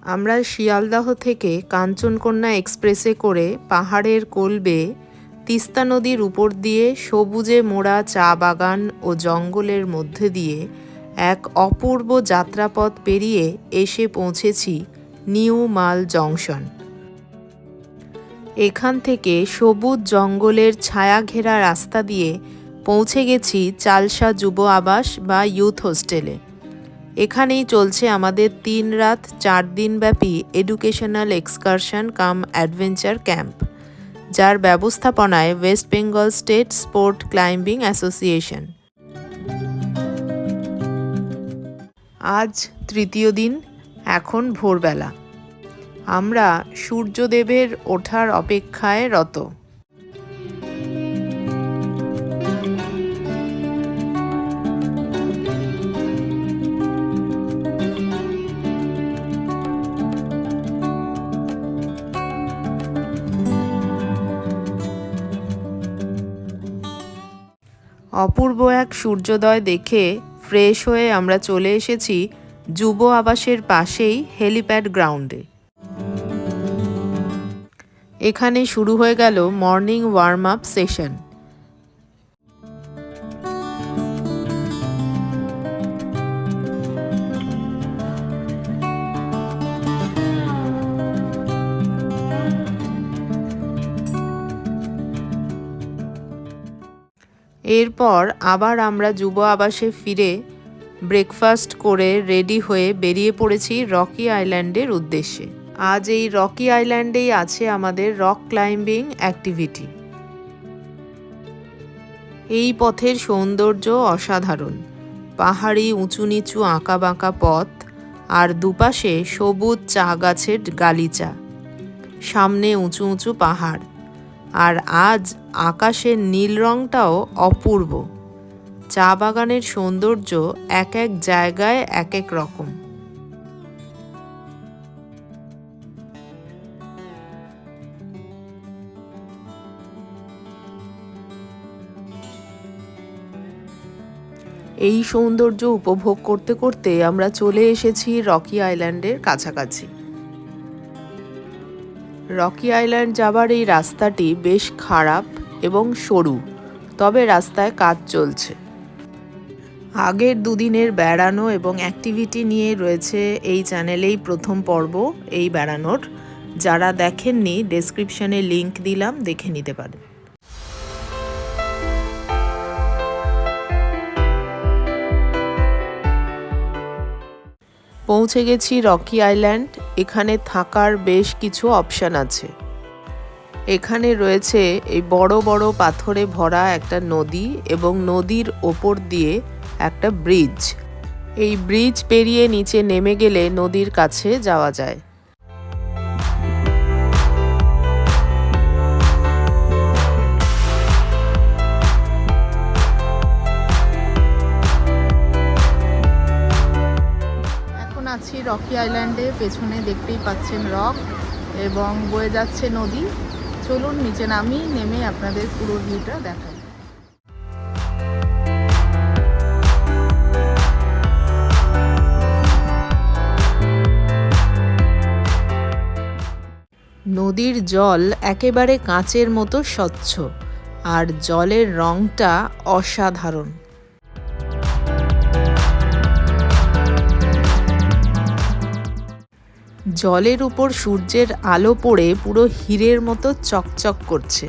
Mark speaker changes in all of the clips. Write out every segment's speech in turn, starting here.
Speaker 1: আমরা শিয়ালদাহ থেকে কাঞ্চনকন্যা এক্সপ্রেসে করে পাহাড়ের কোল বেয়ে তিস্তা নদীর উপর দিয়ে সবুজে মোড়া চা বাগান ও জঙ্গলের মধ্যে দিয়ে এক অপূর্ব যাত্রাপথ পেরিয়ে এসে পৌঁছেছি নিউ মাল জংশন। এখান থেকে সবুজ জঙ্গলের ছায়া ঘেরা রাস্তা দিয়ে পৌঁছে গেছি চালসা যুব আবাস বা ইউথ হোস্টেলে। এখানেই চলছে আমাদের 3 রাত 4 দিন ব্যাপী এডুকেশনাল এক্সকারশন কাম অ্যাডভেঞ্চার ক্যাম্প, যার ব্যবস্থাপনায় West Bengal state sport climbing association. আজ তৃতীয় দিন, এখন ভোরবেলা। আমরা সূর্যদেবের ওঠার অপেক্ষায় রত। অপূর্ব এক সূর্যোদয় দেখে ফ্রেশ হয়ে আমরা চলে এসেছি যুব আবাসের পাশেই হেলিপ্যাড গ্রাউন্ডে। এখানে শুরু হয়ে গেল মর্নিং ওয়ার্ম আপ সেশন। এরপর আবার আমরা যুব আবাসে ফিরে ব্রেকফাস্ট করে রেডি হয়ে বেরিয়ে পড়েছি রকি আইল্যান্ডের উদ্দেশ্যে। আজ এই রকি আইল্যান্ডেই আছে আমাদের রক ক্লাইম্বিং অ্যাক্টিভিটি। এই পথের সৌন্দর্য অসাধারণ। পাহাড়ি উঁচু নিচু আঁকা বাঁকা পথ আর দুপাশে সবুজ চা গাছের গালিচা, সামনে উঁচু উঁচু পাহাড়, আর আজ আকাশের নীল রংটাও অপূর্ব। চা বাগানের সৌন্দর্য এক এক জায়গায় এক এক রকম। এই সৌন্দর্য উপভোগ করতে করতে আমরা চলে এসেছি রকি আইল্যান্ডের কাছাকাছি। রকি আইল্যান্ড যাবার এই রাস্তাটি বেশ খারাপ এবং সরু, তবে রাস্তায় কাজ চলছে। আগের দুদিনের বেড়ানো এবং অ্যাক্টিভিটি নিয়ে রয়েছে এই চ্যানেলেই প্রথম পর্ব এই বেড়ানোর। যারা দেখেননি ডেসক্রিপশনে লিংক দিলাম, দেখে নিতে পারেন। পৌঁছে গেছি রকি আইল্যান্ড। এখানে থাকার বেশ কিছু অপশান আছে। এখানে রয়েছে এই বড় বড় পাথরে ভরা একটা নদী এবং নদীর ওপর দিয়ে একটা ব্রিজ। এই ব্রিজ পেরিয়ে নিচে নেমে গেলে নদীর কাছে যাওয়া যায়। এখন আছি রকি আইল্যান্ডে। পেছনে দেখতেই পাচ্ছেন রক এবং বয়ে যাচ্ছে নদী। চলুন নিচে নামি, নেমে আপনাদের পুরো ভিউটা দেখাই। নদীর জল একেবারে কাঁচের মতো স্বচ্ছ, আর জলের রংটা অসাধারণ। জলের উপর সূর্যের আলো পড়ে পুরো হীরের মতো চকচক করছে।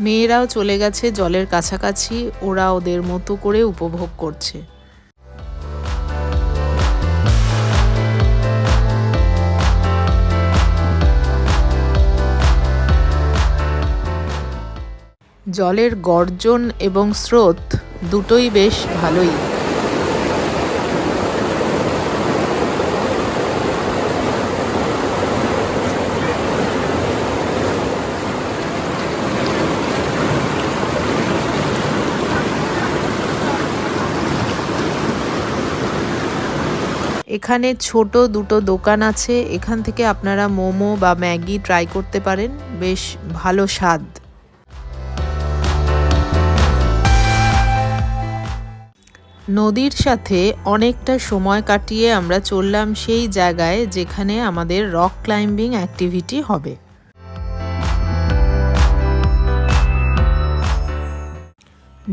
Speaker 1: মেয়েরাও চলে গেছে জলের কাছাকাছি, ওরা ওদের মতো করে উপভোগ করছে। জলের গর্জন এবং স্রোত দুটোই বেশ ভালোই। এখানে ছোট দুটো দোকান আছে, এখান থেকে আপনারা মোমো বা ম্যাগি ট্রাই করতে পারেন, বেশ ভালো স্বাদ। নদীর সাথে অনেকটা সময় কাটিয়ে আমরা চললাম সেই জায়গায় যেখানে আমাদের রক ক্লাইম্বিং অ্যাক্টিভিটি হবে।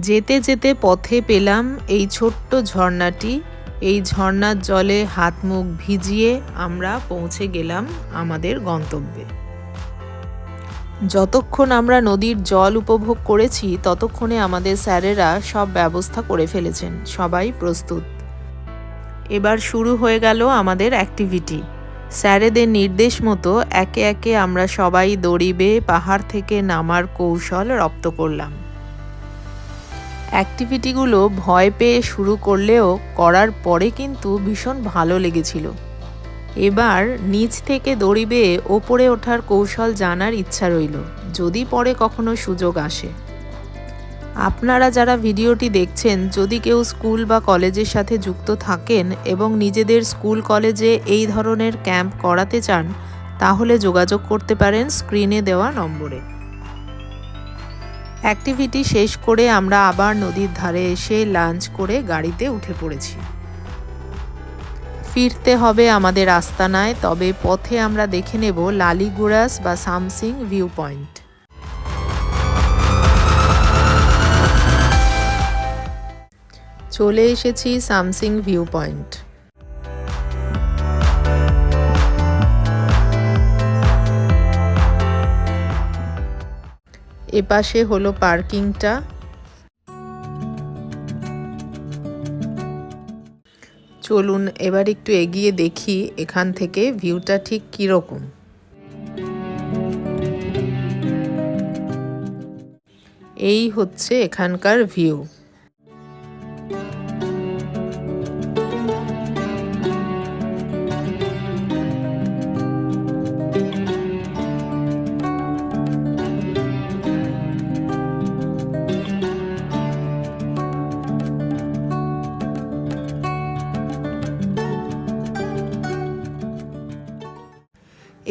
Speaker 1: যেতে যেতে পথে পেলাম এই ছোট্ট ঝর্ণাটি। এই ঝর্ণার জলে হাত মুখ ভিজিয়ে আমরা পৌঁছে গেলাম আমাদের গন্তব্যে। যতক্ষণ আমরা নদীর জল উপভোগ করেছি ততক্ষণে আমাদের স্যারেরা সব ব্যবস্থা করে ফেলেছেন, সবাই প্রস্তুত। এবার শুরু হয়ে গেল আমাদের অ্যাক্টিভিটি। স্যারেদের নির্দেশ মতো একে একে আমরা সবাই দড়ি বেয়ে পাহাড় থেকে নামার কৌশল রপ্ত করলাম। অ্যাক্টিভিটিগুলো ভয় পেয়ে শুরু করলেও করার পরে কিন্তু ভীষণ ভালো লেগেছিল। এবার নিচ থেকে দড়ি বেয়ে ওপরে ওঠার কৌশল জানার ইচ্ছা রইল, যদি পরে কখনো সুযোগ আসে। আপনারা যারা ভিডিওটি দেখছেন, যদি কেউ স্কুল বা কলেজের সাথে যুক্ত থাকেন এবং নিজেদের স্কুল কলেজে এই ধরনের ক্যাম্প করাতে চান, তাহলে যোগাযোগ করতে পারেন স্ক্রিনে দেওয়া নম্বরে। অ্যাক্টিভিটি শেষ করে আমরা আবার নদীর ধারে এসে লাঞ্চ করে গাড়িতে উঠে পড়েছি। ফিরতে হবে আমাদের আস্তানায়, তবে পথে আমরা দেখে নেব লালিগুড়াস বা সামসিং ভিউ পয়েন্ট। চলে এসেছি সামসিং ভিউ পয়েন্ট। এপাশে হলো পার্কিংটা। চলুন এবার একটু এগিয়ে দেখি এখান থেকে ভিউটা ঠিক কীরকম। এই হচ্ছে এখানকার ভিউ।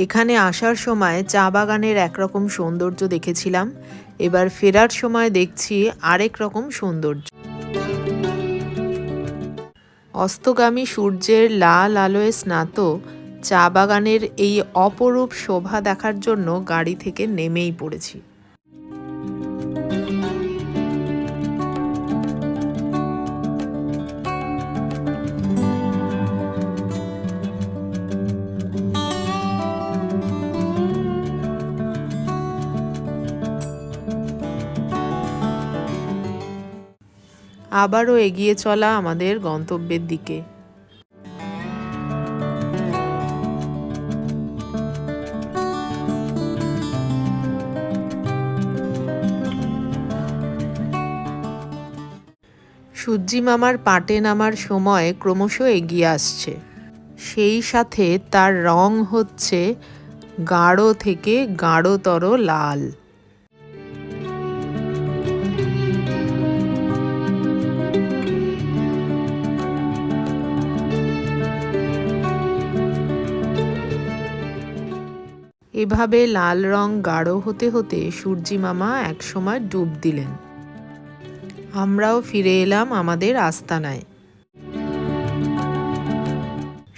Speaker 1: এখানে আসার সময় চা বাগানের একরকম সৌন্দর্য দেখেছিলাম, এবার ফেরার সময় দেখছি আরেক রকম সৌন্দর্য। অস্তগামী সূর্যের লাল আলোয় স্নাত চা বাগানের এই অপরূপ শোভা দেখার জন্য গাড়ি থেকে নেমেই পড়েছি। আবারও এগিয়ে চলা আমাদের গন্তব্যের দিকে। সূর্যি মামার পাটে নামার সময় ক্রমশ এগিয়ে আসছে, সেই সাথে তার রং হচ্ছে গাঢ় থেকে গাঢ়তর লাল। এভাবে লাল রং গাঢ় হতে হতে সূর্যি মামা একসময় ডুব দিলেন। আমরাও ফিরে এলাম আমাদের আস্তানায়।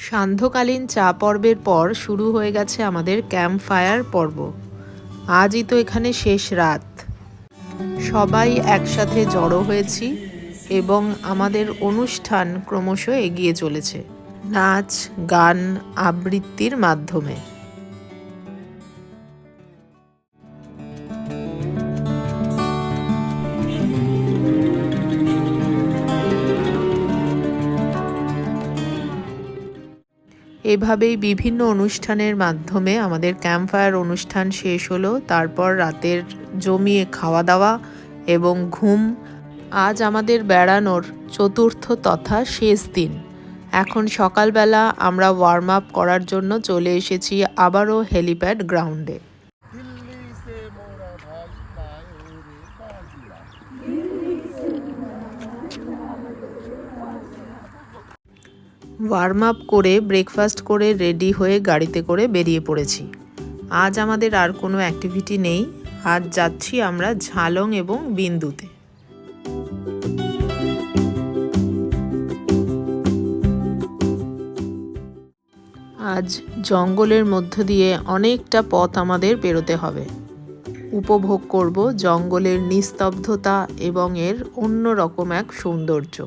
Speaker 1: সান্ধ্যকালীন চা পর্বের পর শুরু হয়ে গেছে আমাদের ক্যাম্প ফায়ার পর্ব। আজই তো এখানে শেষ রাত। সবাই একসাথে জড়ো হয়েছি এবং আমাদের অনুষ্ঠান ক্রমশ এগিয়ে চলেছে নাচ, গান, আবৃত্তির মাধ্যমে। এভাবেই বিভিন্ন অনুষ্ঠানের মাধ্যমে আমাদের ক্যাম্প ফায়ার অনুষ্ঠান শেষ হলো। তারপর রাতের জমিয়ে খাওয়া দাওয়া এবং ঘুম। আজ আমাদের বেড়ানোর চতুর্থ তথা শেষ দিন। এখন সকালবেলা আমরা ওয়ার্ম আপ করার জন্য চলে এসেছি আবারও হেলিপ্যাড গ্রাউন্ডে। ওয়ার্ম আপ করে ব্রেকফাস্ট করে রেডি হয়ে গাড়িতে করে বেরিয়ে পড়েছি। আজ আমাদের আর কোনো অ্যাক্টিভিটি নেই। আজ যাচ্ছি আমরা ঝালং এবং বিন্দুতে। আজ জঙ্গলের মধ্য দিয়ে অনেকটা পথ আমাদের পেরোতে হবে। উপভোগ করব জঙ্গলের নিস্তব্ধতা এবং এর অন্যরকম এক সৌন্দর্য।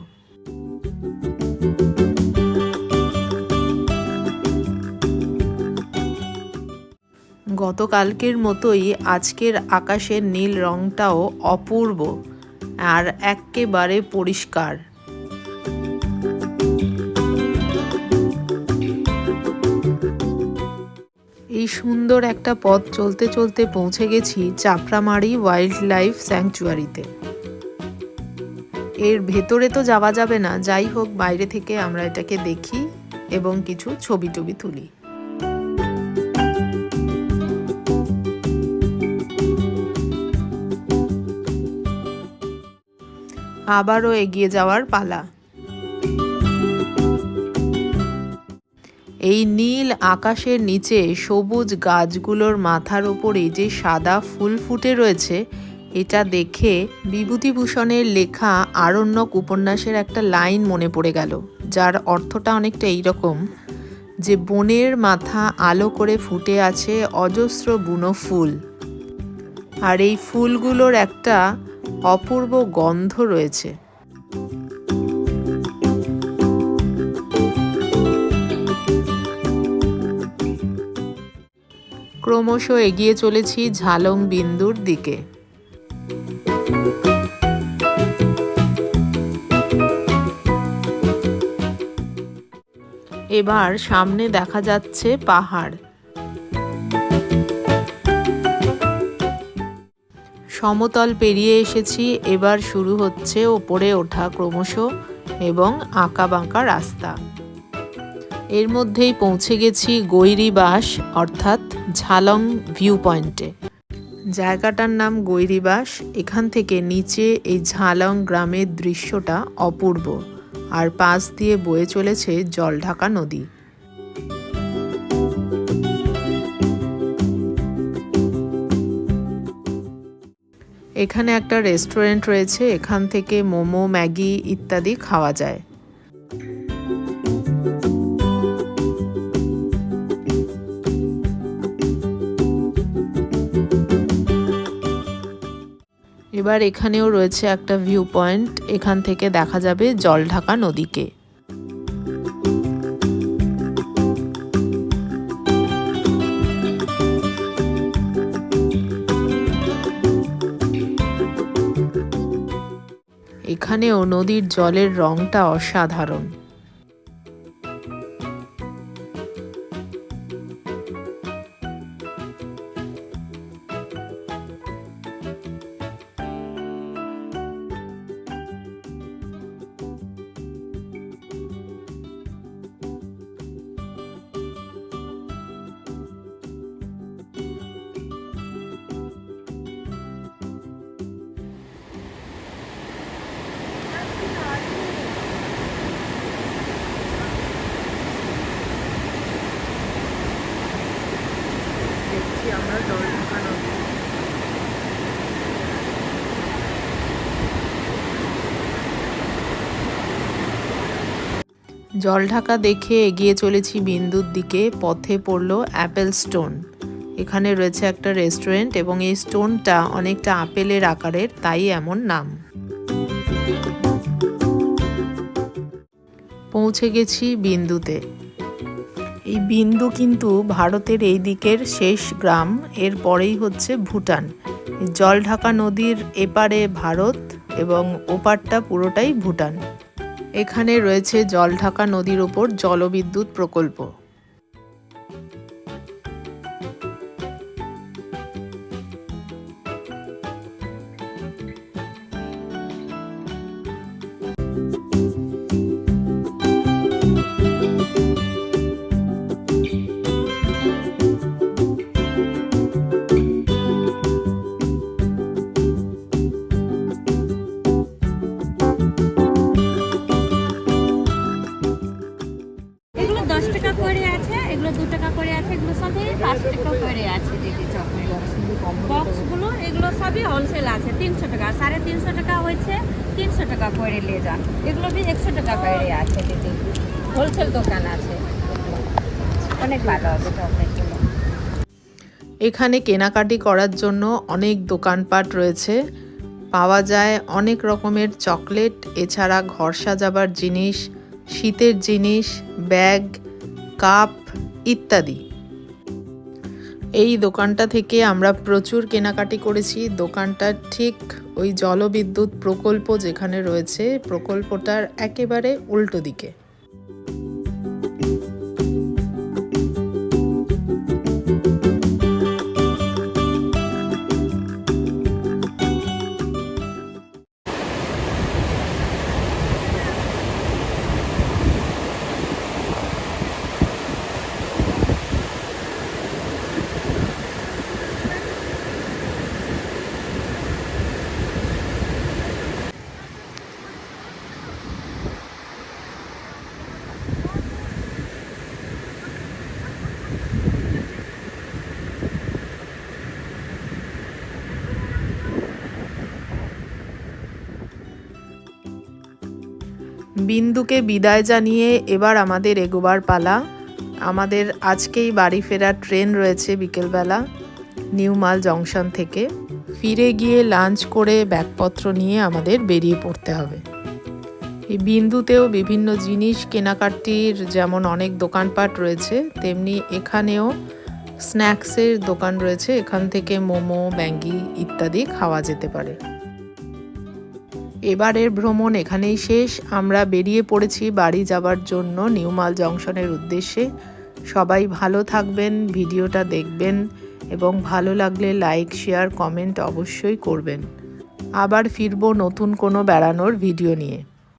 Speaker 1: গতকালকের মতোই আজকের আকাশের নীল রংটাও অপূর্ব আর এক্কেবারে পরিষ্কার। এই সুন্দর একটা পথ চলতে চলতে পৌঁছে গেছি চাপড়ামারি ওয়াইল্ড লাইফ স্যাংচুয়ারিতে। এর ভেতরে তো যাওয়া যাবে না, যাই হোক বাইরে থেকে আমরা এটাকে দেখি এবং কিছু ছবি টবি তুলি। আবারও এগিয়ে যাওয়ার পালা। এই নীল আকাশের নিচে সবুজ গাছগুলোর মাথার ওপরে যে সাদা ফুল ফুটে রয়েছে, এটা দেখে বিভূতিভূষণের লেখা আরণ্যক উপন্যাসের একটা লাইন মনে পড়ে গেল, যার অর্থটা অনেকটা এইরকম যে বনের মাথা আলো করে ফুটে আছে অজস্র বুনো ফুল, আর এই ফুলগুলোর একটা অপূর্ব গন্ধ রয়েছে। ক্রমশ এগিয়ে চলেছি ঝালং বিন্দুর দিকে। এবার সামনে দেখা যাচ্ছে পাহাড়। সমতল পেরিয়ে এসেছি, এবার শুরু হচ্ছে ওপরে ওঠা ক্রমশ এবং আঁকা বাঁকা রাস্তা। এর মধ্যেই পৌঁছে গেছি গৈরিবাস অর্থাৎ ঝালং ভিউ পয়েন্টে। জায়গাটার নাম গৈরিবাস। এখান থেকে নিচে এই ঝালং গ্রামের দৃশ্যটা অপূর্ব, আর পাশ দিয়ে বয়ে চলেছে জলঢাকা নদী। এখানে একটা রেস্টুরেন্ট রয়েছে, এখান থেকে মোমো, ম্যাগি ইত্যাদি খাওয়া যায়। এবার এখানেও রয়েছে একটা ভিউ পয়েন্ট, এখান থেকে দেখা যাবে জলঢাকা নদীকে। এখানেও নদীর জলের রংটা অসাধারণ। আমরা জলঢাকা নদী। জলঢাকা দেখে এগিয়ে চলেছি বিন্দুর দিকে। পথে পড়লো অ্যাপেল স্টোন। এখানে রয়েছে একটা রেস্টুরেন্ট এবং এই স্টোনটা অনেকটা আপেলের আকারের, তাই এমন নাম। পৌঁছে গেছি বিন্দুতে। এই বিন্দু কিন্তু ভারতের এই দিকের শেষ গ্রাম, এর পরেই হচ্ছে ভুটান। জলঢাকা নদীর এপারে ভারত এবং ওপারটা পুরোটাই ভুটান। এখানে রয়েছে জলঢাকা নদীর ওপর জলবিদ্যুৎ প্রকল্প।
Speaker 2: এগুলো 2 টাকা করে আছে, এগুলো সবই 5 টাকা করে আছে দিদি চকলেট বক্সগুলো। এগুলো সবই হোলসেল আছে 300 টাকা, 350 টাকা হয়েছে 300 টাকা করে নিয়ে যান। এগুলো বি 100 টাকা করে আছে দিদি, হোলসেল দোকান আছে, অনেক ভালো হবে চকলেটগুলো।
Speaker 1: এখানে কেনাকাটি করার জন্য অনেক দোকানপাট রয়েছে, পাওয়া যায় অনেক রকমের চকলেট, এছাড়া ঘর সাজাবার জিনিস, শীতের জিনিস, ব্যাগ, কাপ ইত্যাদি। এই দোকানটা থেকে আমরা প্রচুর কেনাকাটি করেছি। দোকানটা ঠিক ওই জলবিদ্যুৎ প্রকল্প যেখানে রয়েছে, প্রকল্পটার একেবারে উল্টো দিকে। বিন্দুকে বিদায় জানিয়ে এবার আমাদের এগোবার পালা। আমাদের আজকেই বাড়ি ফেরার ট্রেন রয়েছে বিকেলবেলা নিউ মাল জংশন থেকে। ফিরে গিয়ে লাঞ্চ করে ব্যাগপত্র নিয়ে আমাদের বেরিয়ে পড়তে হবে। এই বিন্দুতেও বিভিন্ন জিনিস কেনাকাটির যেমন অনেক দোকানপাট রয়েছে, তেমনি এখানেও স্ন্যাক্সের দোকান রয়েছে। এখান থেকে মোমো, ম্যাগি ইত্যাদি খাওয়া যেতে পারে। এবারের ভ্রমণ এখানেই শেষ। আমরা বেরিয়ে পড়েছি বাড়ি যাবার জন্য নিউ মাল জংশনের উদ্দেশ্যে। সবাই ভালো থাকবেন, ভিডিওটা দেখবেন এবং ভালো লাগলে লাইক, শেয়ার, কমেন্ট অবশ্যই করবেন। আবার ফিরবো নতুন কোনো বেড়ানোর ভিডিও নিয়ে।